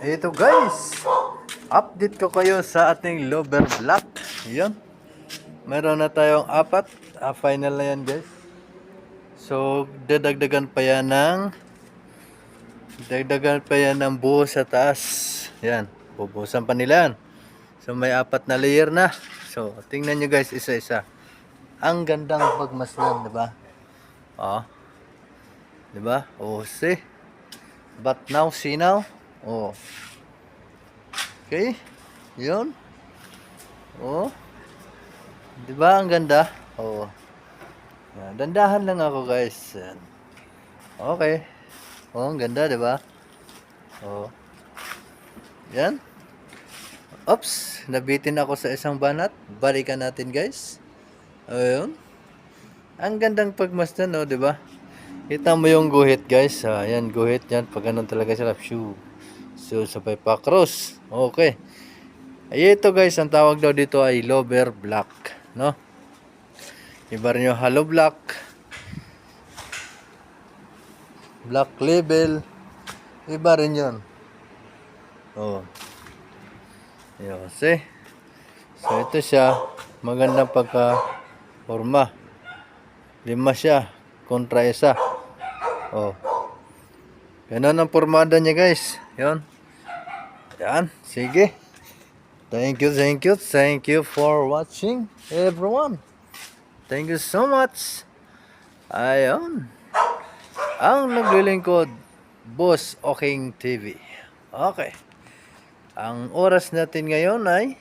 Ito guys, update ko kayo sa ating lower block. Yan. Meron na tayong apat. Final na yan guys. So, dagdagan pa yan ng buo sa taas. Yan. Bubusan pa nila yan. So, may apat na layer na. So, tingnan nyo guys, isa-isa. Ang gandang pagmasdan, diba? Oh. Diba? Oh, see? But now, see now? Oh. Okay? Yun. Oh. Diba ang ganda? Oh. Yan. Dandahan lang ako guys. Yan. Okay. Oh, ang ganda, diba? Oh. Yan. Oops. Nabitin ako sa isang banat. Balikan natin guys. Ayun. Ang gandang pagmasdan, oh, diba? Kita mo yung guhit guys. Yan, guhit yan. Pag ganun talaga sila. Shoo. So, sabay pa cross. Okay. Ay, ito guys, ang tawag daw dito ay lower block, no? Iba rin yung hollow block, block level, iba rin yun. Oh. Yun, see? So, ito siya, magandang pagka-forma. 5 siya, kontra isa. Oh. Ganun ang formada niya guys. Yun. Yan, sige. Thank you for watching everyone. Thank you so much. Ayun. Ang naglilingkod, Boss Oking TV. Okay. Ang oras natin ngayon ay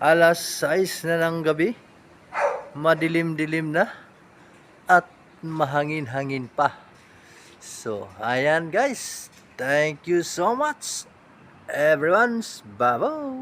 alas 6 na ng gabi. Madilim-dilim na. At mahangin-hangin pa. So, ayan guys. Thank you so much. Everyone's bye-bye.